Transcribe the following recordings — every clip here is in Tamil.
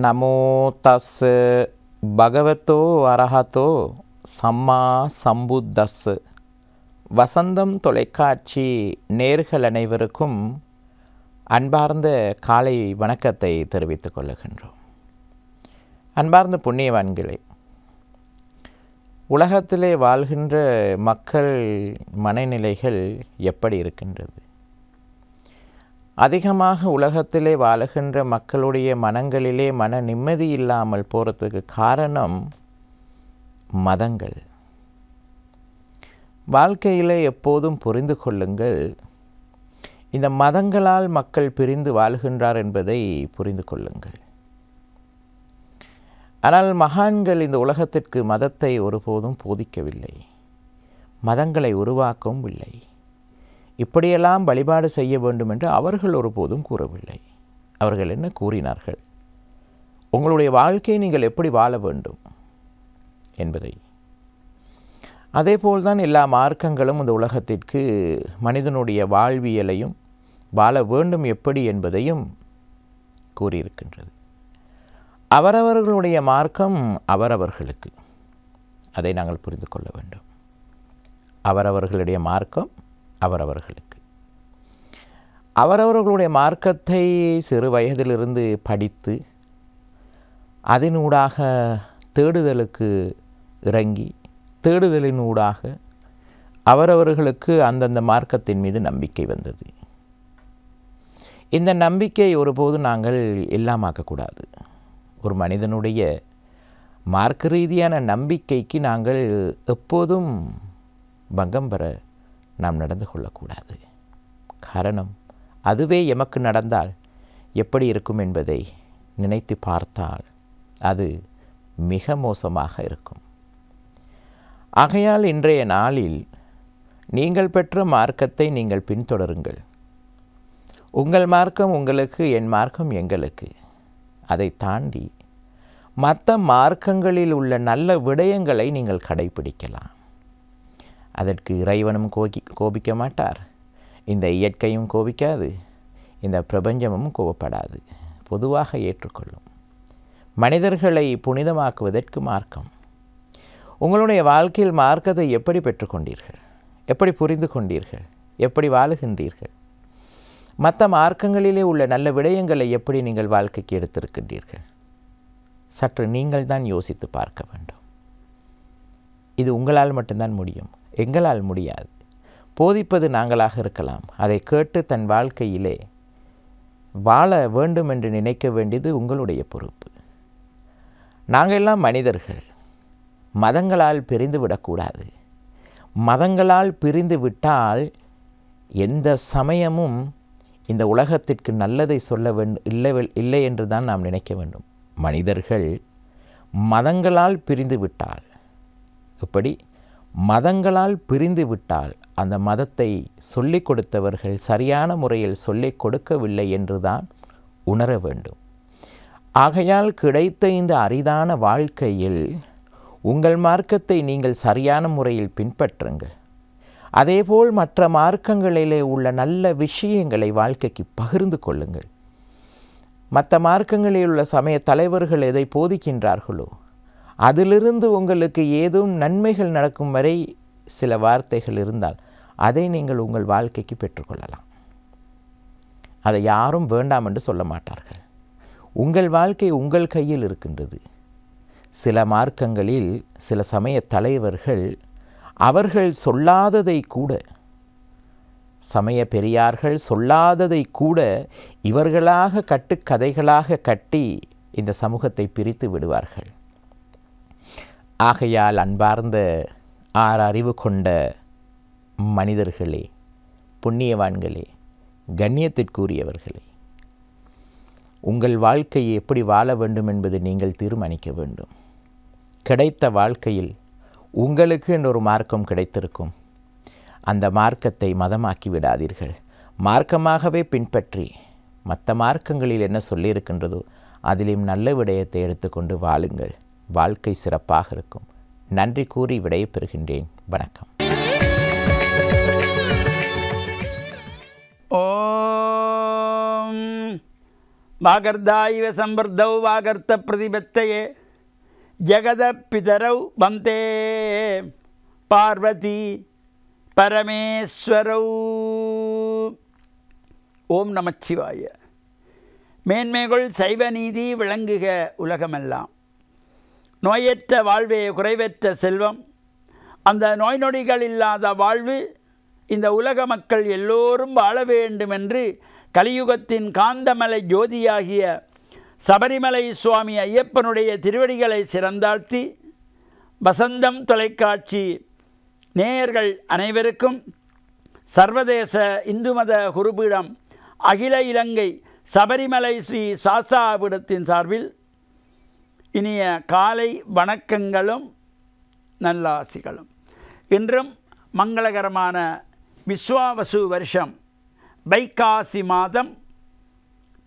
නමෝ තස්ස භගවතෝ அரஹතோ சம்மா சம்புத்தස්ஸ. வசந்தம் தொலைக்காட்சி நேர்கள் அனைவருக்கும் அன்பார்ந்த காலை வணக்கத்தை தெரிவித்துக் கொள்ளுகின்றோம். அன்பார்ந்த புண்ணியவான்களே, உலகத்திலே வாழ்கின்ற மக்கள் மனநிலைகள் எப்படி இருக்கின்றது? அதிகமாக உலகத்திலே வாழுகின்ற மக்களுடைய மனங்களிலே மன நிம்மதி இல்லாமல் போகிறதுக்கு காரணம் மதங்கள். வாழ்க்கையிலே எப்போதும் புரிந்து கொள்ளுங்கள், இந்த மதங்களால் மக்கள் பிரிந்து வாழ்கின்றார் என்பதை புரிந்து கொள்ளுங்கள். ஆனால் மகான்கள் இந்த உலகத்திற்கு மதத்தை ஒருபோதும் போதிக்கவில்லை, மதங்களை உருவாக்கவும் இல்லை. இப்படியெல்லாம் வழிபாடு செய்ய வேண்டும் என்று அவர்கள் ஒருபோதும் கூறவில்லை. அவர்கள் என்ன கூறினார்கள்? உங்களுடைய வாழ்க்கையை நீங்கள் எப்படி வாழ வேண்டும் என்பதை. அதேபோல்தான் எல்லா மார்க்கங்களும் இந்த உலகத்திற்கு மனிதனுடைய வாழ்வியலையும் வாழ வேண்டும் எப்படி என்பதையும் கூறியிருக்கின்றது. அவரவர்களுடைய மார்க்கம் அவரவர்களுக்கு, அதை நாங்கள் புரிந்து கொள்ள வேண்டும். அவரவர்களுடைய மார்க்கம் அவரவர்களுக்கு. அவரவர்களுடைய மார்க்கத்தை சிறு வயதிலிருந்து படித்து அதனூடாக தேடுதலுக்கு இறங்கி தேடுதலினூடாக அவரவர்களுக்கு அந்தந்த மார்க்கத்தின் மீது நம்பிக்கை வந்தது. இந்த நம்பிக்கை ஒருபோது நாங்கள் எல்லாமாக்கக்கூடாது. ஒரு மனிதனுடைய மார்க்க ரீதியான நம்பிக்கைக்கு நாங்கள் எப்போதும் பங்கம் பெற நாம் நடந்து கொள்ளக்கூடாது. காரணம், அதுவே எமக்கு நடந்தால் எப்படி இருக்கும் என்பதை நினைத்து பார்த்தால் அது மிக மோசமாக இருக்கும். ஆகையால் இன்றைய நாளில் நீங்கள் பெற்ற மார்க்கத்தை நீங்கள் பின்தொடருங்கள். உங்கள் மார்க்கம் உங்களுக்கு, என் மார்க்கம் எங்களுக்கு. அதை தாண்டி மற்ற மார்க்கங்களில் உள்ள நல்ல விடயங்களை நீங்கள் கடைபிடிக்கலாம். அதற்கு இறைவனும் கோபிக்க மாட்டார், இந்த இயற்கையும் கோபிக்காது, இந்த பிரபஞ்சமும் கோபப்படாது, பொதுவாக ஏற்றுக்கொள்ளும். மனிதர்களை புனிதமாக்குவதற்கு மார்க்கம். உங்களுடைய வாழ்க்கையில் மார்க்கத்தை எப்படி பெற்றுக்கொண்டீர்கள்? எப்படி புரிந்து கொண்டீர்கள்? எப்படி வாழுகின்றீர்கள்? மற்ற மார்க்கங்களிலே உள்ள நல்ல விடயங்களை எப்படி நீங்கள் வாழ்க்கைக்கு எடுத்திருக்கின்றீர்கள்? சற்று நீங்கள் தான் யோசித்து பார்க்க வேண்டும். இது உங்களால் மட்டும்தான் முடியும், எங்களால் முடியாது. போதிப்பது நாங்களாக இருக்கலாம், அதை கேட்டு தன் வாழ்க்கையிலே வாழ வேண்டும் என்று நினைக்க வேண்டியது உங்களுடைய பொறுப்பு. நாங்கள் எல்லாம் மனிதர்கள், மதங்களால் பிரிந்து விடக்கூடாது. மதங்களால் பிரிந்து விட்டால் எந்த சமயமும் இந்த உலகத்திற்கு நல்லதை சொல்ல இல்லை என்று தான் நாம் நினைக்க வேண்டும். மனிதர்கள் மதங்களால் பிரிந்து விட்டால், எப்படி மதங்களால் பிரிந்து விட்டால் அந்த மதத்தை சொல்லிக் கொடுத்தவர்கள் சரியான முறையில் சொல்லிக் கொடுக்கவில்லை என்று தான் உணர வேண்டும். ஆகையால் கிடைத்த இந்த அரிதான வாழ்க்கையில் உங்கள் மார்க்கத்தை நீங்கள் சரியான முறையில் பின்பற்றுங்கள். அதேபோல் மற்ற மார்க்கங்களிலே உள்ள நல்ல விஷயங்களை வாழ்க்கைக்கு பகிர்ந்து கொள்ளுங்கள். மற்ற மார்க்கங்களில் உள்ள சமய தலைவர்கள் எதை போதிக்கின்றார்களோ அதிலிருந்து உங்களுக்கு ஏதும் நன்மைகள் நடக்கும் வரை சில வார்த்தைகள் இருந்தால் அதை நீங்கள் உங்கள் வாழ்க்கைக்கு பெற்றுக்கொள்ளலாம். அதை யாரும் வேண்டாம் என்று சொல்ல மாட்டார்கள். உங்கள் வாழ்க்கை உங்கள் கையில் இருக்கின்றது. சில மார்க்கங்களில் சில சமய தலைவர்கள் அவர்கள் சொல்லாததை கூட, சமய பெரியார்கள் சொல்லாததை கூட இவர்களாக கட்டுக்கதைகளாக கட்டி இந்த சமூகத்தை பிரித்து விடுவார்கள். ஆகையால் அன்பார்ந்த அறிவு கொண்ட மனிதர்களே, புண்ணியவான்களே, கண்ணியத்திற்குரியவர்களே, உங்கள் வாழ்க்கையை எப்படி வாழ வேண்டும் என்பதை நீங்கள் தீர்மானிக்க வேண்டும். கிடைத்த வாழ்க்கையில் உங்களுக்கு என்ற ஒரு மார்க்கம் கிடைத்திருக்கும். அந்த மார்க்கத்தை மதமாக்கி விடாதீர்கள். மார்க்கமாகவே பின்பற்றி மற்ற மார்க்கங்களில் என்ன சொல்லியிருக்கின்றதோ அதிலும் நல்ல விடயத்தை எடுத்துக்கொண்டு வாழுங்கள். வாழ்க்கை சிறப்பாக இருக்கும். நன்றி கூறி விடைபெறுகின்றேன். வணக்கம். ஓம் வாகர்தாயிவ சம்பர்தௌ வாகர்த்த பிரதிபத்தையே ஜெகத பிதரௌ வந்தே பார்வதி பரமேஸ்வரௌ. ஓம் நமச்சிவாய. மேன்மைகள் சைவ நீதி விளங்குக உலகமெல்லாம். நோயற்ற வாழ்வே குறைவற்ற செல்வம். அந்த நோய் நொடிகள் இல்லாத வாழ்வு இந்த உலக மக்கள் எல்லோரும் வாழ வேண்டும் என்று கலியுகத்தின் காந்தமலை ஜோதியாகிய சபரிமலை சுவாமி ஐயப்பனுடைய திருவடிகளை சிறந்தாழ்த்தி வசந்தம் தொலைக்காட்சி நேயர்கள் அனைவருக்கும் சர்வதேச இந்து மத குருபீடம் அகில இலங்கை சபரிமலை ஸ்ரீ சாஸ்தாபீடத்தின் சார்பில் இனிய காலை வணக்கங்களும் நல்லாசிகளும். இன்றும் மங்களகரமான விஸ்வாவசு வருஷம் வைகாசி மாதம்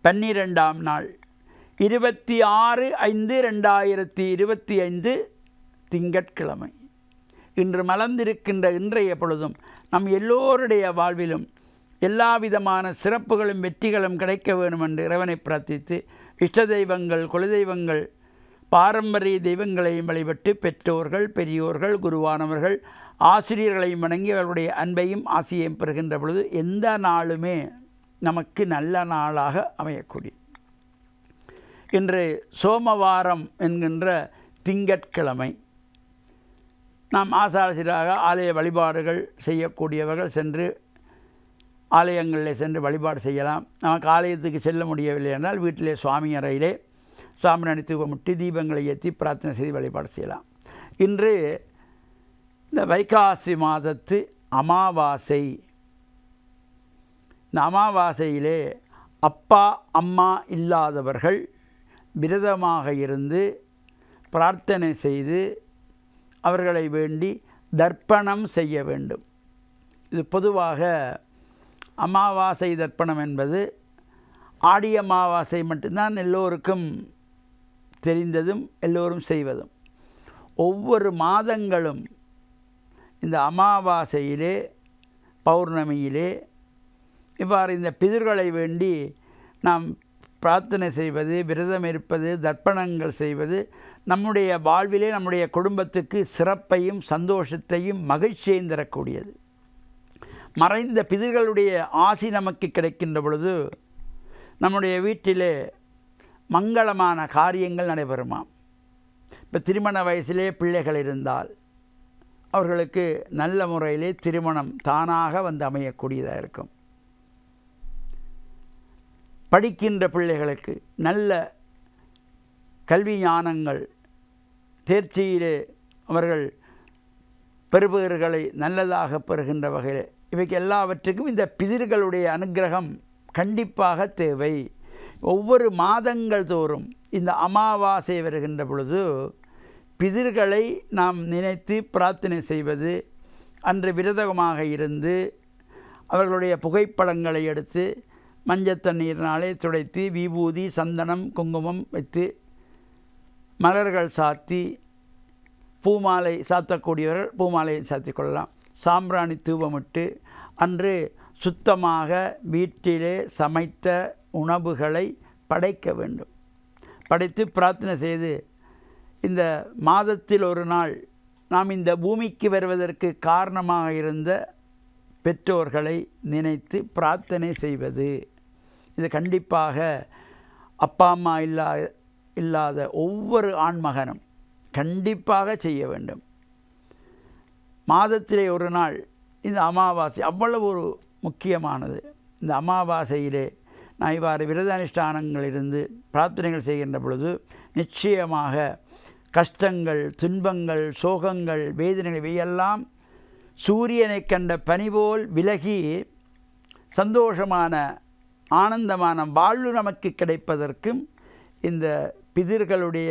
12ஆம் நாள் 26/5/2025 திங்கட்கிழமை. இன்று மலர்ந்திருக்கின்ற இன்றைய பொழுதும் நம் எல்லோருடைய வாழ்விலும் எல்லா விதமான சிறப்புகளும் வெற்றிகளும் கிடைக்க வேண்டும் என்று இறைவனை பிரார்த்தித்து இஷ்ட தெய்வங்கள் குலதெய்வங்கள் பாரம்பரிய தெய்வங்களையும் வழிபட்டு பெற்றோர்கள் பெரியோர்கள் குருவானவர்கள் ஆசிரியர்களையும் வணங்கி அவர்களுடைய அன்பையும் ஆசியையும் பெறுகின்ற பொழுது எந்த நாளுமே நமக்கு நல்ல நாளாக அமையக்கூடிய இன்று சோமவாரம் என்கின்ற திங்கட்கிழமை. நாம் ஆசாரசீராக ஆலய வழிபாடுகள் செய்யக்கூடியவர்கள் சென்று ஆலயங்களில் சென்று வழிபாடு செய்யலாம். நமக்கு ஆலயத்துக்கு செல்ல முடியவில்லை என்றால் வீட்டிலே சுவாமி அறையிலே சாம்பிராணி தூபமிட்டு தீபங்களை ஏற்றி பிரார்த்தனை செய்து வழிபாடு செய்யலாம். இன்று இந்த வைகாசி மாதத்து அமாவாசை. இந்த அமாவாசையிலே அப்பா அம்மா இல்லாதவர்கள் விரதமாக இருந்து பிரார்த்தனை செய்து அவர்களை வேண்டி தர்ப்பணம் செய்ய வேண்டும். இது பொதுவாக அமாவாசை தர்ப்பணம் என்பது ஆடி அமாவாசை மட்டும்தான் எல்லோருக்கும் தெரிந்ததும் எல்லோரும் செய்வதும். ஒவ்வொரு மாதங்களும் இந்த அமாவாசையிலே பௌர்ணமியிலே இவ்வாறு இந்த பிதர்களை வேண்டி நாம் பிரார்த்தனை செய்வது, விரதம் இருப்பது, தர்ப்பணங்கள் செய்வது நம்முடைய வாழ்விலே நம்முடைய குடும்பத்துக்கு சிறப்பையும் சந்தோஷத்தையும் மகிழ்ச்சியையும் தரக்கூடியது. மறைந்த பிதர்களுடைய ஆசி நமக்கு கிடைக்கின்ற பொழுது நம்முடைய வீட்டிலே மங்களமான காரியங்கள் நடைபெறுமாம். இப்போ திருமண வயசிலே பிள்ளைகள் இருந்தால் அவர்களுக்கு நல்ல முறையிலே திருமணம் தானாக வந்து அமையக்கூடியதாக இருக்கும். படிக்கின்ற பிள்ளைகளுக்கு நல்ல கல்வி ஞானங்கள் தேர்ச்சியிலே அவர்கள் பெறுபவர்களை நல்லதாக பெறுகின்ற வகையில் இவைக்கு எல்லாவற்றுக்கும் இந்த பிதர்களுடைய அனுக்கிரகம் கண்டிப்பாக தேவை. ஒவ்வொரு மாதங்கள் தோறும் இந்த அமாவாசை வருகின்ற பொழுது பிதர்களை நாம் நினைத்து பிரார்த்தனை செய்வது, அன்று விரதமாக இருந்து அவர்களுடைய புகைப்படங்களை எடுத்து மஞ்சள் தண்ணீரினாலே துடைத்து விபூதி சந்தனம் குங்குமம் வைத்து மலர்கள் சாத்தி பூமாலை சாத்தக்கூடியவர்கள் பூமாலையை சாத்தி கொள்ளலாம். சாம்பிராணி தூபமிட்டு அன்று சுத்தமாக வீட்டிலே சமைத்த உணவுகளை படைக்க வேண்டும். படைத்து பிரார்த்தனை செய்து இந்த மாதத்தில் ஒரு நாள் நாம் இந்த பூமிக்கு வருவதற்கு காரணமாக இருந்த பெற்றோர்களை நினைத்து பிரார்த்தனை செய்வது. இது கண்டிப்பாக அப்பா அம்மா இல்லாத ஒவ்வொரு ஆண்மகனும் கண்டிப்பாக செய்ய வேண்டும். மாதத்திலே ஒரு நாள் இந்த அமாவாசை அவ்வளவு ஒரு முக்கியமானது. இந்த அமாவாசையிலே நான் இவ்வாறு விரத அனுஷ்டானங்களிலிருந்து பிரார்த்தனைகள் செய்கின்ற பொழுது நிச்சயமாக கஷ்டங்கள் துன்பங்கள் சோகங்கள் வேதனைகள் இவையெல்லாம் சூரியனை கண்ட பனிபோல் விலகி சந்தோஷமான ஆனந்தமான வாழ்வு நமக்கு கிடைப்பதற்கும் இந்த பிதர்களுடைய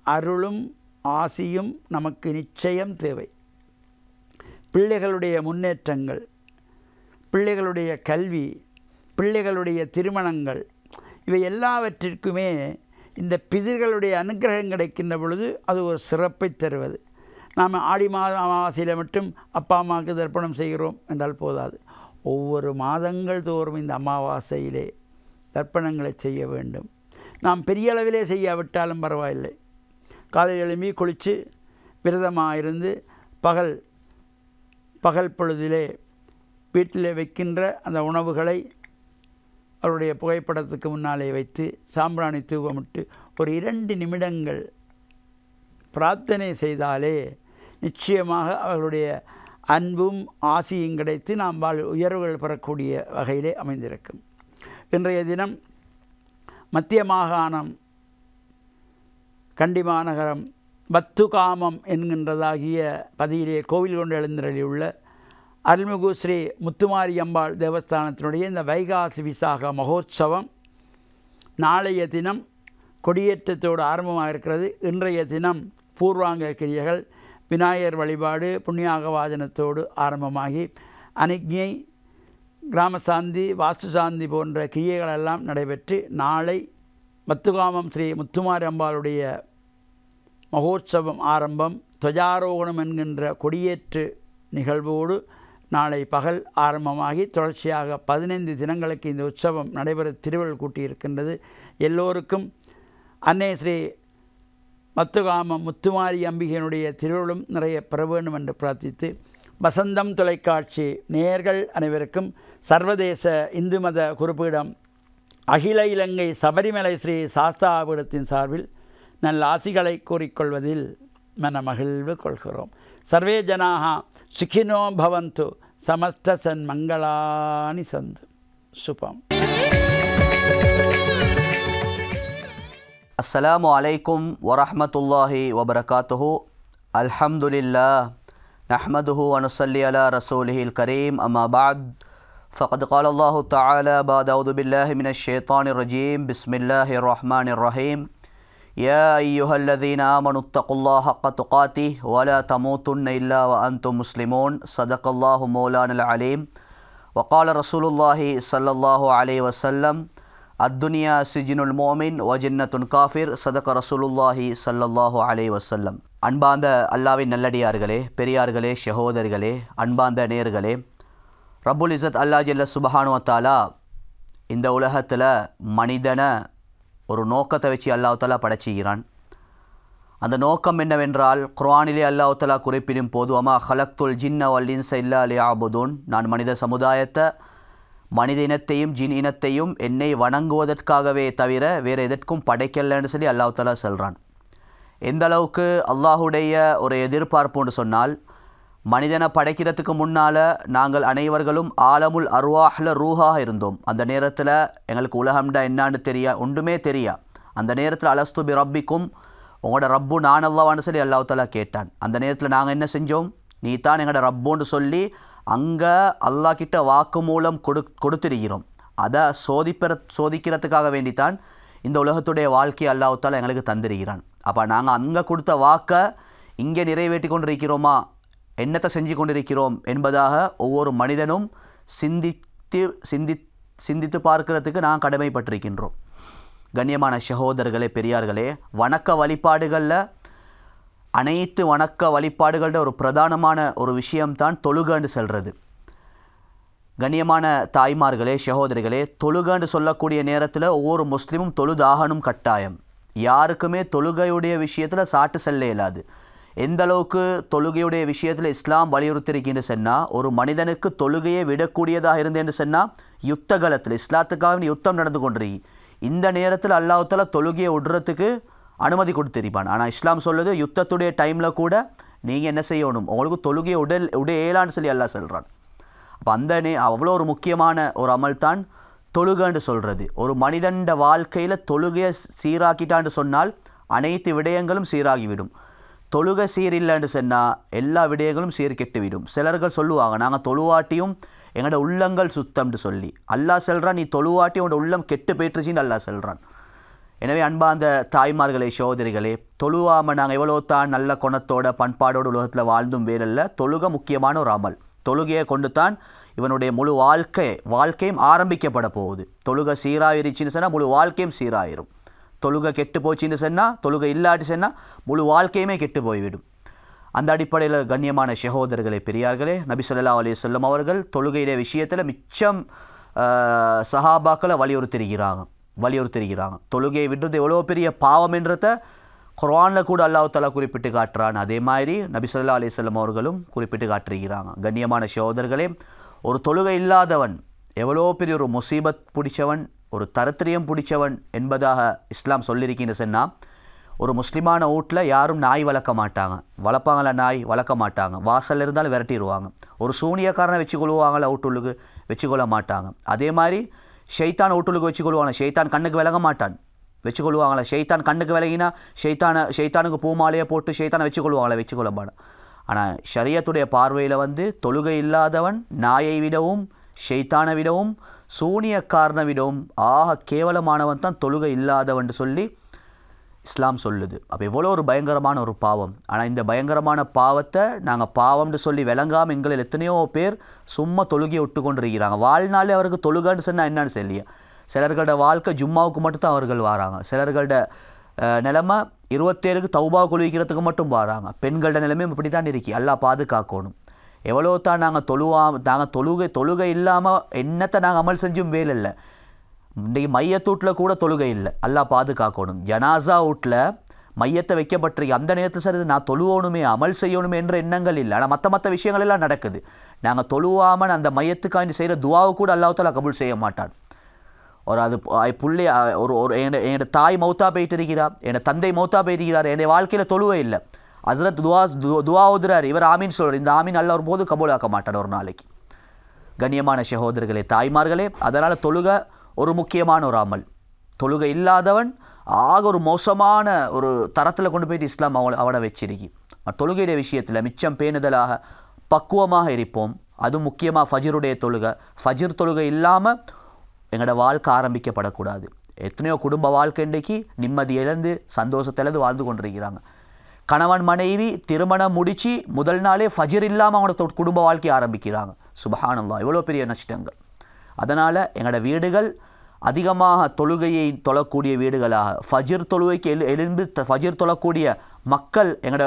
அருளும் ஆசியும் நமக்கு நிச்சயம் தேவை. பிள்ளைகளுடைய முன்னேற்றங்கள், பிள்ளைகளுடைய கல்வி, பிள்ளைகளுடைய திருமணங்கள் இவை எல்லாவற்றிற்குமே இந்த பிதர்களுடைய அனுக்கிரகம் கிடைக்கின்ற பொழுது அது ஒரு சிறப்பை தருவது. நாம் ஆடி மாதம் அமாவாசையில் மட்டும் அப்பா அம்மாவுக்கு தர்ப்பணம் செய்கிறோம் என்றால் போதாது. ஒவ்வொரு மாதங்கள் தோறும் இந்த அமாவாசையிலே தர்ப்பணங்களை செய்ய வேண்டும். நாம் பெரிய அளவிலே செய்யாவிட்டாலும் பரவாயில்லை. காலை எழும்பி குளித்து விரதமாக இருந்து பகல் பொழுதிலே வீட்டிலே வைக்கின்ற அந்த உணவுகளை அவருடைய புகைப்படத்துக்கு முன்னாலே வைத்து சாம்பிராணி தூவமிட்டு ஒரு 2 நிமிடங்கள் பிரார்த்தனை செய்தாலே நிச்சயமாக அவர்களுடைய அன்பும் ஆசியும் கிடைத்து நாம் உயர்வுகள் பெறக்கூடிய வகையிலே அமைந்திருக்கும். இன்றைய தினம் மத்திய மாகாணம் கண்டி மாநகரம் பத்துகாமம் என்கின்றதாகிய பதியிலே கோவில் கொண்டு எழுந்தருளியுள்ள அருள்மிகு ஸ்ரீ முத்துமாரியம்பாள் தேவஸ்தானத்தினுடைய இந்த வைகாசி விசாக மகோத்சவம் நாளைய தினம் கொடியேற்றத்தோடு ஆரம்பமாக இருக்கிறது. இன்றைய தினம் பூர்வாங்க கிரியைகள், விநாயகர் வழிபாடு, புண்ணியாக வாஜனத்தோடு ஆரம்பமாகி அனிக்ஞை, கிராமசாந்தி, வாஸ்துசாந்தி போன்ற கிரியைகளெல்லாம் நடைபெற்று நாளை பத்துகாமம் ஸ்ரீ முத்துமாரியம்பாளுடைய மகோத்சவம் ஆரம்பம், துவஜாரோகணம் என்கின்ற கொடியேற்று நிகழ்வோடு நாளை பகல் ஆரம்பமாகி தொடர்ச்சியாக 15 தினங்களுக்கு இந்த உற்சவம் நடைபெற திருவள்ளுவர் கூட்டியிருக்கின்றது. எல்லோருக்கும் அன்னை ஸ்ரீ பத்துகாமம் முத்துமாரி அம்பிகையினுடைய திருவள்ளும் நிறைய பெற வேண்டும் என்று பிரார்த்தித்து, வசந்தம் தொலைக்காட்சி நேயர்கள் அனைவருக்கும் சர்வதேச இந்து மத குறிப்பீடம் அகில இலங்கை சபரிமலை ஸ்ரீ சாஸ்தாபீடத்தின் சார்பில் நல்ல ஆசிகளை கூறிக்கொள்வதில் மனமகிழ்வு கொள்கிறோம். சர்வே ஜனாக சுகினோ பவந்து, சமஸ்த சன்மங்களானி சந்து. சுபம். அஸ்ஸலாமு அலைக்கும் வரஹ்மத்துல்லாஹி வபரகாத்துஹு. அல்ஹம்துலில்லாஹ் நஹ்மதுஹு வ நுஸல்லி அலா ரசூலிஹில் கரீம். அம்மா பஅத். ஃபகத் قال الله تعالى بعد أعوذ بالله من الشيطان الرجيم بسم الله الرحمن الرحيم يا أيها الذين آمنوا اتقوا الله حق تقاته ولا تموتن إلا وأنتم مسلمون. صدق الله مولانا العليم. وقال رسول الله صلى الله عليه وسلم الدنيا سجن المؤمن وجنة الكافر. صدق رسول الله صلى الله عليه وسلم. அன்பார்ந்த அல்லாஹ்வின் நல்லடியார்களே, பெரியார்களே, சகோதரர்களே, அன்பார்ந்த நேயர்களே, ரப்புல் இஸ்ஸத் அல்லாஹ் ஜல்ல சுப்ஹானஹு வ தஆலா இந்த உலகத்தில் மனிதனை ஒரு நோக்கத்தை வச்சு அல்லாஹ் தஆலா படைச்சிக்கிறான். அந்த நோக்கம் என்னவென்றால், குர்ஆனிலே அல்லாஹ் தஆலா குறிப்பிடும் போது வமா ஹலக்துல் ஜின்ன வல் இன்ஸ இல்லா லியஅபுதூன், நான் மனித சமுதாயத்தை, மனித இனத்தையும் ஜின் இனத்தையும் என்னை வணங்குவதற்காகவே தவிர வேறு எதற்கும் படைக்கலன்னு சொல்லி அல்லாஹ் தஆலா சொல்கிறான். எந்த அளவுக்கு அல்லாஹுடைய ஒரு எதிர்பார்ப்புன்னு சொன்னால், மனிதனை படைக்கிறதுக்கு முன்னால் நாங்கள் அனைவர்களும் ஆலமுல் அர்வாஹில் ரூஹாக இருந்தோம். அந்த நேரத்தில் எங்களுக்கு உலகம்டா என்னான்னு ஒன்றுமே தெரியா. அந்த நேரத்தில் அலஸ்து பி ரப்பிக்கும், உங்களோட ரப்பு நான் அல்லாஹ்வான்னு சொல்லி அல்லாஹ் தஆலா கேட்டான். அந்த நேரத்தில் நாங்கள் என்ன செஞ்சோம்? நீ தான் எங்களோட ரப்புன்னு சொல்லி அங்கே அல்லாஹ் கிட்ட வாக்கு மூலம் கொடுத்திருக்கிறோம். அதை சோதிக்கிறதுக்காக வேண்டித்தான் இந்த உலகத்துடைய வாழ்க்கையை அல்லாஹ் தஆலா எங்களுக்கு தந்திருக்கிறான். அப்போ நாங்கள் அங்கே கொடுத்த வாக்கை இங்கே நிறைவேற்றி கொண்டிருக்கிறோமா, என்னத்தை செஞ்சு கொண்டிருக்கிறோம் என்பதாக ஒவ்வொரு மனிதனும் சிந்தித்து பார்க்கிறதுக்கு நான் கடமைப்பட்டிருக்கின்றோம். கண்ணியமான சகோதரர்களே, பெரியார்களே, வணக்க வழிபாடுகளில் அனைத்து வணக்க வழிபாடுகளோட ஒரு பிரதானமான ஒரு விஷயம்தான் தொழுகன்னு சொல்கிறது. கண்ணியமான தாய்மார்களே, சகோதரிகளே, தொழுகன்னு சொல்லக்கூடிய நேரத்தில் ஒவ்வொரு முஸ்லீமும் தொழுதாகணும் கட்டாயம். யாருக்குமே தொழுகையுடைய விஷயத்தில் சாட்டு செல்ல இயலாது. எந்த அளவுக்கு தொழுகையுடைய விஷயத்தில் இஸ்லாம் வலியுறுத்திருக்கின்னு சொன்னால், ஒரு மனிதனுக்கு தொழுகையை விடக்கூடியதாக இருந்தேன்னு சொன்னால், யுத்த காலத்தில் இஸ்லாத்துக்காக யுத்தம் நடந்து கொண்டிருக்கு. இந்த நேரத்தில் அல்லாஹ் தஆலா தொழுகையை விடுறதுக்கு அனுமதி கொடுத்திருப்பான். ஆனால் இஸ்லாம் சொல்லுது, யுத்தத்துடைய டைமில் கூட நீங்கள் என்ன செய்யணும், உங்களுக்கு தொழுகையை உடையலான்னு சொல்லி அல்லாஹ் சொல்கிறான். அப்போ அந்த அவ்வளோ ஒரு முக்கியமான ஒரு அமல் தான் தொழுகைன்னு சொல்கிறது. ஒரு மனிதன் வாழ்க்கையில் தொழுகையை சீராக்கிட்டான்னு சொன்னால் அனைத்து விடயங்களும் சீராகிவிடும். தொழுகை சீரில்லைன்னு சொன்னால் எல்லா விடயங்களும் சீர்கெட்டுவிடும். சிலர்கள் சொல்லுவாங்க, நாங்கள் தொழுவாட்டியும் எங்களோட உள்ளங்கள் சுத்தம்னு சொல்லி. அல்லாஹ் சொல்கிறான், நீ தொழுவாட்டி உங்களோட உள்ளம் கெட்டு போயிட்டுருச்சின்னு அல்லாஹ் சொல்கிறான். எனவே அன்பார்ந்த தாய்மார்களே, சகோதரிகளே, தொழுவாமல் நாங்கள் எவ்வளோ தான் நல்ல குணத்தோட பண்பாடோட உலகத்தில் வாழ்ந்தும் வேலையில் தொழுகை முக்கியமான ஒரு அமல். தொழுகையை கொண்டு தான் இவனுடைய முழு வாழ்க்கையும் ஆரம்பிக்கப்பட போகுது. தொழுகை சீராயிருச்சுன்னு சொன்னால் முழு வாழ்க்கையும் சீராயிரும். தொழுகை கெட்டு போச்சுன்னு சொன்னால், தொழுகை இல்லாட்டி சொன்னால் முழு வாழ்க்கையுமே கெட்டு போய்விடும். அந்த அடிப்படையில் கண்ணியமான சகோதரர்களே, பெரியார்களே, நபி ஸல்லல்லாஹு அலைஹி வஸல்லம் அவர்கள் தொழுகையிலே விஷயத்தில் மிச்சம் சஹாபாக்களை வலியுறுத்திருக்கிறாங்க. வலியுறுத்திருக்கிறாங்க. தொழுகையை விடுறது எவ்வளோ பெரிய பாவம் என்றத குர்ஆனில் கூட அல்லாஹ் தஆலா குறிப்பிட்டு காட்டுறான். அதே மாதிரி நபி ஸல்லல்லாஹு அலைஹி வஸல்லம் அவர்களும் குறிப்பிட்டு காட்டிருக்கிறாங்க. கண்ணியமான சகோதரர்களே, ஒரு தொழுகை இல்லாதவன் எவ்வளோ பெரிய ஒரு முசீபத் பிடிச்சவன், ஒரு தரித்திரியம் பிடிச்சவன் என்பதாக இஸ்லாம் சொல்லியிருக்கின்ற சொன்னால், ஒரு முஸ்லிமான வீட்டில் யாரும் நாய் வளர்க்க மாட்டாங்க. வளர்ப்பாங்களா நாய்? வளர்க்க மாட்டாங்க. வாசலில் இருந்தாலும் விரட்டிடுவாங்க. ஒரு சூனியக்காரனை வச்சுக்கொள்வாங்களா வீட்டுள்ளுக்கு? வச்சுக்கொள்ள மாட்டாங்க. அதே மாதிரி ஷைத்தான் வீட்டுள்ளுக்கு வச்சுக்கொள்வாங்க. ஷைத்தான் கண்ணுக்கு விளங்க மாட்டான், வச்சுக்கொள்வாங்களா? ஷைத்தான் கண்ணுக்கு விலகினா ஷைத்தானுக்கு பூமாலையை போட்டு ஷைத்தானை வச்சுக்கொள்வாங்களா? வச்சுக்கொள்ள மாட்டான். ஆனால் ஷரியத்துடைய பார்வையில் தொழுகை இல்லாதவன் நாயை விடவும் ஷைத்தானை விடவும் சூனியக்காரனை விடவும் ஆக கேவலமானவன் தான் தொழுகை இல்லாதவன் சொல்லி இஸ்லாம் சொல்லுது. அப்போ எவ்வளோ ஒரு பயங்கரமான ஒரு பாவம். ஆனால் இந்த பயங்கரமான பாவத்தை நாங்கள் பாவம்னு சொல்லி விளங்காமல் எங்களில் எத்தனையோ பேர் சும்மா தொழுகையை விட்டு கொண்டு இருக்கிறாங்க. வாழ்நாளே அவருக்கு தொழுகைன்னு சொன்னால் என்னன்னு சொல்லியா. சிலர்களோட வாழ்க்கை ஜும்மாவுக்கு மட்டும்தான் அவர்கள் வராங்க. சிலர்களோட நிலைமை 27க்கு தௌபா குளிக்கிறதுக்கு மட்டும் வராங்க. பெண்களோட நிலைமையும் இப்படி தான் இருக்கி. அல்லாஹ் பாதுகாக்கணும். எவ்வளோ தான் நாங்கள் தொழுகை இல்லாமல் என்னத்தை நாங்கள் அமல் செஞ்சும் வேலை இல்லை. இன்றைக்கி மையத்தூட்டில் கூட தொழுகை இல்லை. அல்லாஹ் பாதுகாக்கணும். ஜனாசா வீட்டில் மையத்தை வைக்கப்பட்டிருக்கு. அந்த நேரத்தில் சரி நான் தொழுவணுமே அமல் செய்யணுமே என்ற எண்ணங்கள் இல்லை. ஆனால் மற்ற விஷயங்கள் எல்லாம் நடக்குது. நாங்கள் தொழுவாமல் அந்த மையத்துக்காண்டி செய்கிற துவாவை கூட அல்லாஹ் தஆலா கபூல் செய்ய மாட்டான். ஒரு அது புள்ளி ஒரு என்னோட தாய் மௌத்தா போயிட்டு இருக்கிறார், என்னோட தந்தை மௌத்தா போயிட்டு இருக்கிறார், என்னுடைய வாழ்க்கையில் தொழுவே இல்லை. ஹஸ்ரத் துவா ஓதுறாரு, இவர் ஆமீன் சொல்கிறார். இந்த ஆமீன் அல்லாஹ் ஒரு போது கபூலாக்க மாட்டார் ஒரு நாளைக்கு. கண்ணியமான சகோதரர்களே, தாய்மார்களே, அதனால் தொழுகை ஒரு முக்கியமான ஒரு அமல். தொழுகை இல்லாதவன் ஆக ஒரு மோசமான ஒரு தரத்தில் கொண்டு போயிட்டு இஸ்லாம் அவனை வச்சிருக்கி. தொழுகையுடைய விஷயத்தில் மிச்சம் பேணுதலாக பக்குவமாக இருப்போம். அதுவும் முக்கியமாக ஃபஜ்ருடைய தொழுகை. ஃபஜ்ர் தொழுகை இல்லாமல் எங்களோட வாழ்க்கை ஆரம்பிக்கப்படக்கூடாது. எத்தனையோ குடும்ப வாழ்க்கை இன்றைக்கு நிம்மதி இழந்து சந்தோஷத்திலேருந்து வாழ்ந்து கொண்டிருக்கிறாங்க. கணவன் மனைவி திருமணம் முடித்து முதல் நாளே ஃபஜ்ர் இல்லாமல் அவங்களோட குடும்ப வாழ்க்கையை ஆரம்பிக்கிறாங்க. சுப்ஹானல்லாஹ், எவ்வளோ பெரிய நஷ்டங்கள். அதனால் எங்களோட வீடுகள் அதிகமாக தொழுகையை தொழக்கூடிய வீடுகளாக, ஃபஜ்ர் தொழுகைக்கு எழுந்து ஃபஜ்ர் தொழக்கூடிய மக்கள் எங்களோட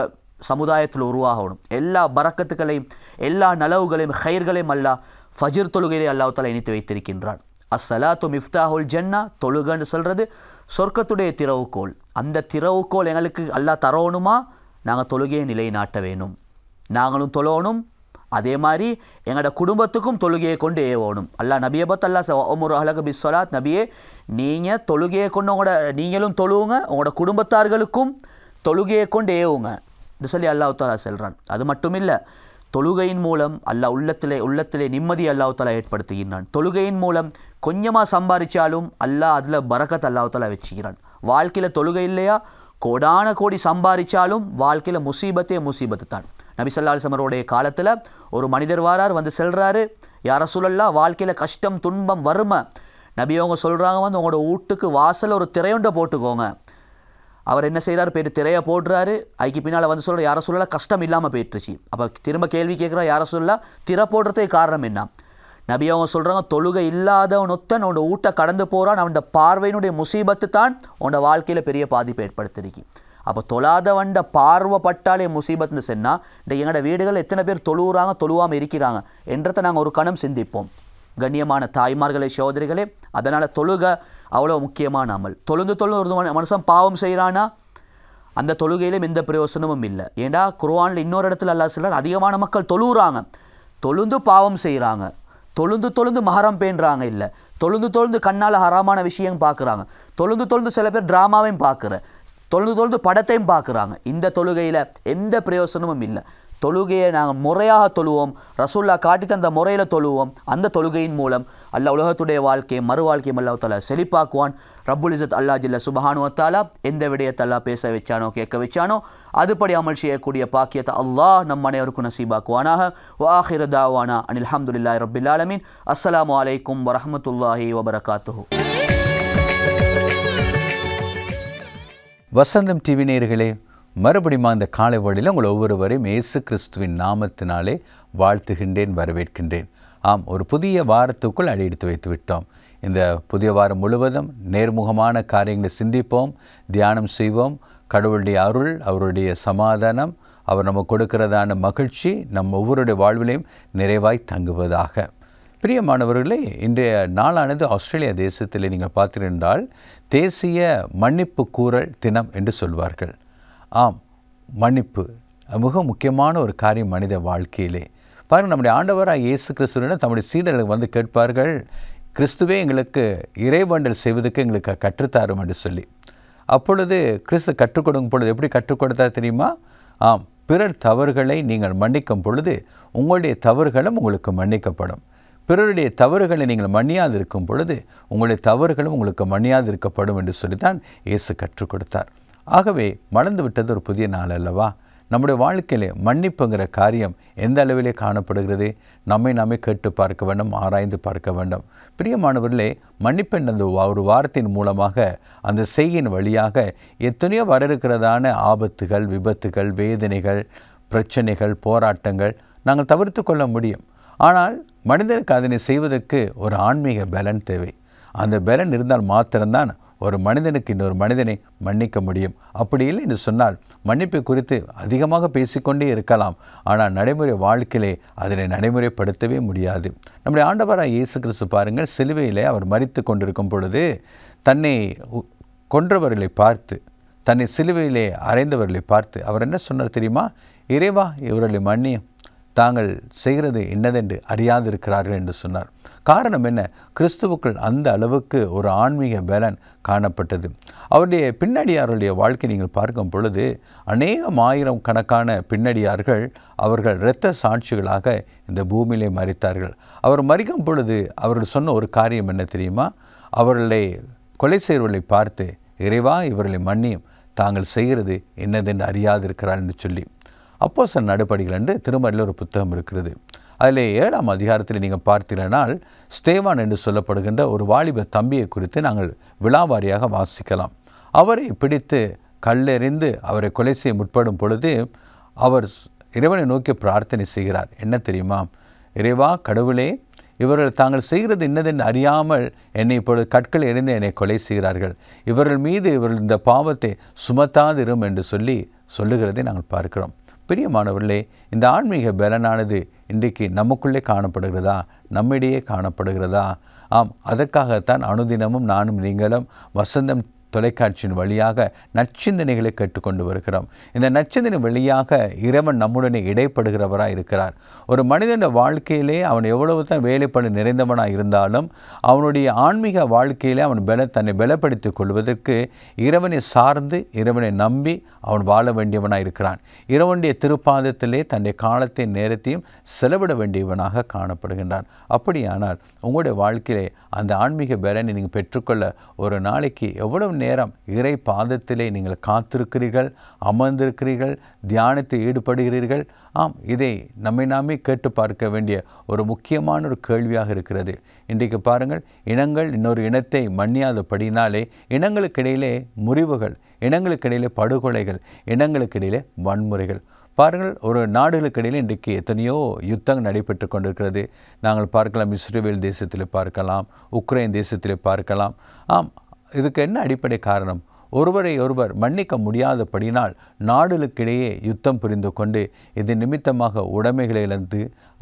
சமுதாயத்தில் உருவாகணும். எல்லா பரக்கத்துக்களையும் எல்லா நலவுகளையும் ஹைர்களையும் அல்லாஹ் ஃபஜ்ர் தொழுகையை அல்லாஹ் தஆலா இணைத்து வைத்திருக்கின்றான். அஸ்ஸலாத்து மிஃப்தாஹுல் ஜன்னா, தொழுகன்னு சொல்கிறது சொர்க்கத்துடைய திறவுகோல். அந்த திறவுகோல் எங்களுக்கு அல்லாஹ் தரணுமா? நாங்கள் தொழுகையை நிலைநாட்ட வேணும், நாங்களும் தொழணும். அதே மாதிரி எங்களோட குடும்பத்துக்கும் தொழுகையை கொண்டு ஏவணும். அல்லாஹ் நபியை பார்த்து அல்லாஹ் உம்ரு அஹ்லக பிஸ்ஸலாத், நபியே நீங்கள் தொழுகையை கொண்டு நீங்களும் தொழுவுங்க, உங்களோட குடும்பத்தார்களுக்கும் தொழுகையை கொண்டு ஏவுங்க என்று சொல்லி அல்லாஹ் தஆலா சொல்கிறான். அது மட்டும் இல்லை, தொழுகையின் மூலம் அல்லாஹ் உள்ளத்திலே நிம்மதி அல்லாஹ் தஆலா ஏற்படுத்துகின்றான். தொழுகையின் மூலம் கொஞ்சமாக சம்பாதிச்சாலும் அல்லாஹ் அதில் பரக்கத் அல்லாஹ் தஆலா வச்சுக்கிறான். வாழ்க்கையில் தொழுகை இல்லையா, கோடான கோடி சம்பாதிச்சாலும் வாழ்க்கையில் முசீபத்து தான். நபி ஸல்லல்லாஹு அலைஹி வஸல்லம் காலத்தில் ஒரு மனிதர் வாரார், வந்து செல்றாரு, யா ரசூலல்லாஹ் வாழ்க்கையில் கஷ்டம் துன்பம் வறுமை. நபி அவங்க சொல்கிறாங்க, உங்களோட வீட்டுக்கு வாசலில் ஒரு திரையுண்டை போட்டுக்கோங்க. அவர் என்ன செய்கிறார், போய்ட்டு திரையை போடுறாரு. அதுக்கு பின்னால் வந்து சொல்கிற, யா ரசூலல்லாஹ் கஷ்டம் இல்லாமல் போயிட்டுருச்சு. அப்போ திரும்ப கேள்வி கேட்குறா, யா ரசூலல்லாஹ் திரை போடுறதுக்கு காரணம் என்ன? நபி அவங்க சொல்கிறாங்க, தொழுகை இல்லாதவனொத்தன் உன்னோட வீட்டை கடந்து போகிறான், அவனோட பார்வையினுடைய முசீபத்து தான் உன்னோட வாழ்க்கையில் பெரிய பாதிப்பை ஏற்படுத்திருக்கு. அப்போ தொழாதவண்ட பார்வைப்பட்டாலே முசீபத்னு சொன்னால், இந்த எங்களோட வீடுகளில் எத்தனை பேர் தொழுவுறாங்க, தொழுவாமல் இருக்கிறாங்க என்றதை நாங்கள் ஒரு கணம் சிந்திப்போம். கண்ணியமான தாய்மார்களே, சகோதரிகளே, அதனால் தொழுகை அவ்வளோ முக்கியமான அமல். தொழுந்து ஒரு மனுஷன் பாவம் செய்கிறானா அந்த தொழுகையிலும் எந்த பிரயோசனமும் இல்லை. ஏண்டா குர்ஆனில் இன்னொரு இடத்துல அல்லாஹ் சொல்றார், அதிகமான மக்கள் தொழுவுறாங்க, தொழுந்து பாவம் செய்கிறாங்க, தொழுந்து மஹரம் பேணுறாங்க, இல்லை தொழுந்து கண்ணால் ஹராமான விஷயம் பார்க்குறாங்க, தொழுந்து சில பேர் ட்ராமாவையும் பார்க்குற, தொழுது படத்தையும் பார்க்குறாங்க. இந்த தொழுகையில் எந்த பிரயோசனமும் இல்லை. தொழுகையை நாங்கள் முறையாக தொழுவோம், ரசூல்லா காட்டி தந்த முறையில் தொழுவோம். அந்த தொழுகையின் மூலம் அல்லாஹ் உலகத்துடைய வாழ்க்கையை மறு வாழ்க்கையும் அல்லாஹ் தஆலா செழிப்பாக்குவான். ரப்புல் இஸ்ஸத் அல்லாஹ் ஜல்ல சுப்ஹானஹு வ தஆலா எந்த விடயத்தை அல்லாஹ் பேச வச்சானோ கேட்க வச்சானோ அதுபடி அமல் செய்யக்கூடிய பாக்கியத்தை அல்லாஹ் நம் அனைவருக்கும் நசீபாக்குவானாக. வ ஆகிரு தாவானா அனில் ஹம்துலில்லாஹி ரப்பில் ஆலமீன். அஸ்ஸலாமு அலைக்கும் வரஹ்மத்துல்லாஹி வபரகாத்துஹு. வசந்தம் டிவி நேயர்களே, மறுபடியும் அந்த காலை வேளையில் உங்கள் ஒவ்வொருவரையும் இயேசு கிறிஸ்துவின் நாமத்தினாலே வாழ்த்துகின்றேன், வரவேற்கின்றேன். ஆம், ஒரு புதிய வாரத்துக்குள் அடியெடுத்து வைத்து விட்டோம். இந்த புதிய வாரம் முழுவதும் நேர்முகமான காரியங்களை சிந்திப்போம், தியானம் செய்வோம். கடவுளுடைய அருள், அவருடைய சமாதானம், அவர் நமக்கு கொடுக்கிறதான மகிழ்ச்சி நம் ஒவ்வொருடைய வாழ்விலையும் நிறைவாய் தங்குவதாக. பிரியமானவர்களே, இன்றைய நாளானது ஆஸ்திரேலியா தேசத்தில் நீங்கள் பார்த்திருந்தால் தேசிய மன்னிப்பு கூறல் தினம் என்று சொல்வார்கள். ஆம், மன்னிப்பு மிக முக்கியமான ஒரு காரியம் மனித வாழ்க்கையிலே. பாருங்கள், நம்முடைய ஆண்டவராக இயேசு கிறிஸ்துவிடம் தம்முடைய சீடர்கள் வந்து கேட்பார்கள், கிறிஸ்துவே எங்களுக்கு இறைவேண்டல் செய்வதற்கு எங்களுக்கு கற்றுத்தாரும் என்று சொல்லி. அப்பொழுது கிறிஸ்து கற்றுக் கொடுக்கும் பொழுது எப்படி கற்றுக் கொடுத்தா தெரியுமா? ஆம், பிறர் தவறுகளை நீங்கள் மன்னிக்கும் பொழுது உங்களுடைய தவறுகளும் உங்களுக்கு மன்னிக்கப்படும். பிறருடைய தவறுகளை நீங்கள் மன்னியாதிருக்கும் பொழுது உங்களுடைய தவறுகளும் உங்களுக்கு மன்னியாதிருக்கப்படும் என்று சொல்லித்தான் இயேசு கற்றுக் கொடுத்தார். ஆகவே மறந்து விட்டது ஒரு புதிய நாள் அல்லவா? நம்முடைய வாழ்க்கையிலே மன்னிப்புங்கிற காரியம் எந்த அளவிலே காணப்படுகிறது? நம்மை நாமே கேட்டு பார்க்க வேண்டும், ஆராய்ந்து பார்க்க வேண்டும். பிரியமானவர்களே, மன்னிப்பு என்ற அந்த ஒரு வாரத்தின் மூலமாக, அந்த செய்கையின் வழியாக எத்தனையோ வர இருக்கிறதான ஆபத்துகள், விபத்துகள், வேதனைகள், பிரச்சனைகள், போராட்டங்கள் நாங்கள் தவிர்த்து கொள்ள முடியும். ஆனால் மனிதனுக்கு அதனை செய்வதற்கு ஒரு ஆன்மீக பலன் தேவை. அந்த பலன் இருந்தால் மாத்திரம்தான் ஒரு மனிதனுக்கு இன்னொரு மனிதனை மன்னிக்க முடியும். அப்படி இல்லை என்று சொன்னால் மன்னிப்பை குறித்து அதிகமாக பேசிக்கொண்டே இருக்கலாம், ஆனால் நடைமுறை வாழ்க்கையிலே அதனை நடைமுறைப்படுத்தவே முடியாது. நம்முடைய ஆண்டவராக இயேசு கிறிஸ்து பாருங்கள், சிலுவையிலே அவர் மரித்து கொண்டிருக்கும் பொழுது தன்னை கொன்றவர்களை பார்த்து, தன்னை சிலுவையிலே அறைந்தவர்களை பார்த்து அவர் என்ன சொன்னார் தெரியுமா? இறைவா, இவர்களை மன்னியும், தாங்கள் செய்கிறது என்னதென்று அறியாதிருக்கிறார்கள் என்று சொன்னார். காரணம் என்ன? கிறிஸ்துவுக்குள் அந்த அளவுக்கு ஒரு ஆன்மீக பலன் காணப்பட்டது. அவருடைய பின்னடியாருடைய வாழ்க்கை நீங்கள் பார்க்கும் பொழுது அநேகம் ஆயிரம் கணக்கான பின்னடியார்கள் அவர்கள் இரத்த சாட்சிகளாக இந்த பூமியிலே மரித்தார்கள். அவர் மரிக்கும் பொழுது அவர்கள் சொன்ன ஒரு காரியம் என்ன தெரியுமா? அவர்களை கொலை செய்வர்களை பார்த்து, இறைவா, இவர்களை மன்னியும், தாங்கள் செய்கிறது என்னதென்று அறியாதிருக்கிறார் என்று சொல்லி. அப்போஸ்தலர் நடபடிகள் என்று திருமறையில் ஒரு புத்தகம் இருக்கிறது. அதில் 7ஆம் அதிகாரத்தில் நீங்கள் பார்த்தீர்களானால் ஸ்தேவான் என்று சொல்லப்படுகின்ற ஒரு வாலிப தம்பியை குறித்து நாங்கள் விலாவாரியாக வாசிக்கலாம். அவரை பிடித்து கல்லெறிந்து அவரை கொலை செய்ய முற்படும் பொழுது அவர் இறைவனை நோக்கி பிரார்த்தனை செய்கிறார். என்ன தெரியுமா? இறைவா, கடவுளே, இவர்கள் தாங்கள் செய்கிறது என்னதென்று அறியாமல் என்னை இப்பொழுது கற்கள் எறிந்து என்னை கொலை செய்கிறார்கள். இவர்கள் மீது இவர்கள் இந்த பாவத்தை சுமத்தாதிரும் என்று சொல்லுகிறதை நாங்கள் பார்க்கிறோம். பிரியமானவர்களே, இந்த ஆன்மீக பலனானது இன்றைக்கு நமக்குள்ளே காணப்படுகிறதா? நம்மிடையே காணப்படுகிறதா? ஆம், அதற்காகத்தான் அனுதினமும் நானும் நீங்களும் வசந்தம் தொலைக்காட்சியின் வழியாக நற்சிந்தனைகளை கேட்டுக்கொண்டு வருகிறோம். இந்த நற்சிந்தனை வழியாக இறைவன் நம்முடனே இடைப்படுகிறவராக இருக்கிறார். ஒரு மனிதன வாழ்க்கையிலே அவன் எவ்வளவு தான் வேலைப்படு நிறைந்தவனாக இருந்தாலும் அவனுடைய ஆன்மீக வாழ்க்கையிலே அவன் தன்னை பலப்படுத்திக் கொள்வதற்கு இறைவனை சார்ந்து, இறைவனை நம்பி அவன் வாழ வேண்டியவனாக இருக்கிறான். இறைவனுடைய திருப்பாதத்திலே தன்னுடைய காலத்தையும் நேரத்தையும் செலவிட வேண்டியவனாக காணப்படுகின்றான். அப்படியானால் உங்களுடைய வாழ்க்கையிலே அந்த ஆன்மீக பலனை நீங்கள் பெற்றுக்கொள்ள ஒரு நாளைக்கு எவ்வளவு நேரம் இறை பாதத்திலே நீங்கள் காத்திருக்கிறீர்கள், அமர்ந்திருக்கிறீர்கள், தியானத்தில் ஈடுபடுகிறீர்கள்? ஆம், இதை நம்மை நாமே கேட்டு பார்க்க வேண்டிய ஒரு முக்கியமான ஒரு கேள்வியாக இருக்கிறது. இன்றைக்கு பாருங்கள், இனங்கள் இன்னொரு இனத்தை மன்னியாதபடினாலே இனங்களுக்கிடையிலே முறிவுகள், இனங்களுக்கிடையிலே படுகொலைகள், இனங்களுக்கிடையிலே வன்முறைகள். பாருங்கள், ஒரு நாடுகளுக்கு இடையில் இன்றைக்கு எத்தனையோ யுத்தங்கள் நடைபெற்று கொண்டிருக்கிறது. நாங்கள் பார்க்கலாம், இஸ்ரேல் தேசத்தில் பார்க்கலாம், உக்ரைன் தேசத்தில் பார்க்கலாம். ஆம், இதுக்கு என்ன அடிப்படை காரணம்? ஒருவரை ஒருவர் மன்னிக்க முடியாதபடினால் நாடுகளுக்கிடையே யுத்தம் புரிந்து கொண்டு இது நிமித்தமாக உடைமைகளை இழந்து,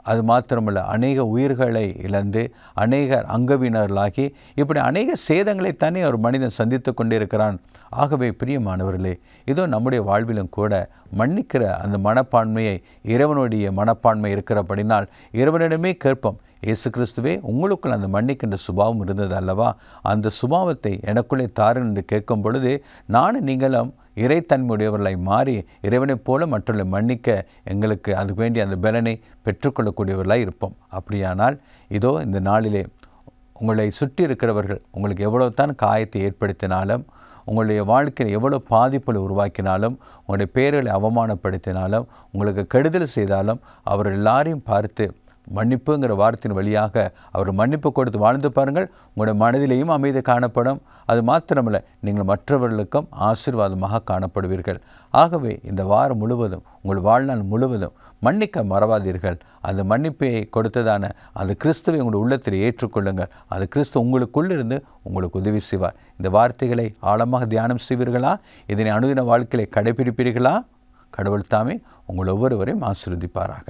அது மாத்திரமல்ல அநேக உயிர்களை இழந்து, அநேகர் அங்கவினர்களாகி, இப்படி அநேக சேதங்களைத்தானே ஒரு மனிதன் சந்தித்து கொண்டிருக்கிறான். ஆகவே பிரியமானவர்களே, இதோ நம்முடைய வாழ்விலும் கூட மன்னிக்கிற அந்த மனப்பான்மையை, இறைவனுடைய மனப்பான்மை இருக்கிறபடினால் இறைவனிடமே கேட்போம். இயேசு கிறிஸ்துவே, உங்களுக்குள் அந்த மன்னிக்கின்ற சுபாவம் இருந்தது அல்லவா? அந்த சுபாவத்தை எனக்குள்ளே தாருங்கள் என்று கேட்கும் பொழுது நானும் நீங்களும் இறைத்தன்மையுடையவர்களாய் மாறி இறைவனைப் போல மற்றவர்களை மன்னிக்க எங்களுக்கு அதுக்கு வேண்டிய அந்த பலனை பெற்றுக்கொள்ளக்கூடியவர்களாய் இருப்போம். அப்படியானால் இதோ இந்த நாளிலே உங்களை சுற்றி இருக்கிறவர்கள் உங்களுக்கு எவ்வளவு தான் காயத்தை ஏற்படுத்தினாலும், உங்களுடைய வாழ்க்கையில் எவ்வளோ பாதிப்புகளை உருவாக்கினாலும், உங்களுடைய பெயர்களை அவமானப்படுத்தினாலும், உங்களுக்கு கெடுதல் செய்தாலும், அவர்கள் எல்லாரையும் பார்த்து மன்னிப்புங்கிற வார்த்தையின் வழியாக அவர் மன்னிப்பு கொடுத்து வாழ்ந்து பாருங்கள். உங்களுடைய மனதிலேயும் அமைதி காணப்படும். அது மாத்திரமல்ல, நீங்கள் மற்றவர்களுக்கும் ஆசீர்வாதமாக காணப்படுவீர்கள். ஆகவே இந்த வாரம் முழுவதும், உங்கள் வாழ்நாள் முழுவதும் மன்னிக்க மறவாதீர்கள். அந்த மன்னிப்பை கொடுத்ததான அந்த கிறிஸ்துவை உங்களுடைய உள்ளத்தில் ஏற்றுக்கொள்ளுங்கள். அது கிறிஸ்து உங்களுக்குள்ளிருந்து உங்களுக்கு உதவி செய்வார். இந்த வார்த்தைகளை ஆழமாக தியானம் செய்வீர்களா? இதனை அனுதின வாழ்க்கையை கடைபிடிப்பீர்களா? கடவுள் தாமே உங்கள் ஒவ்வொருவரையும் ஆசீர்வதிப்பாராக.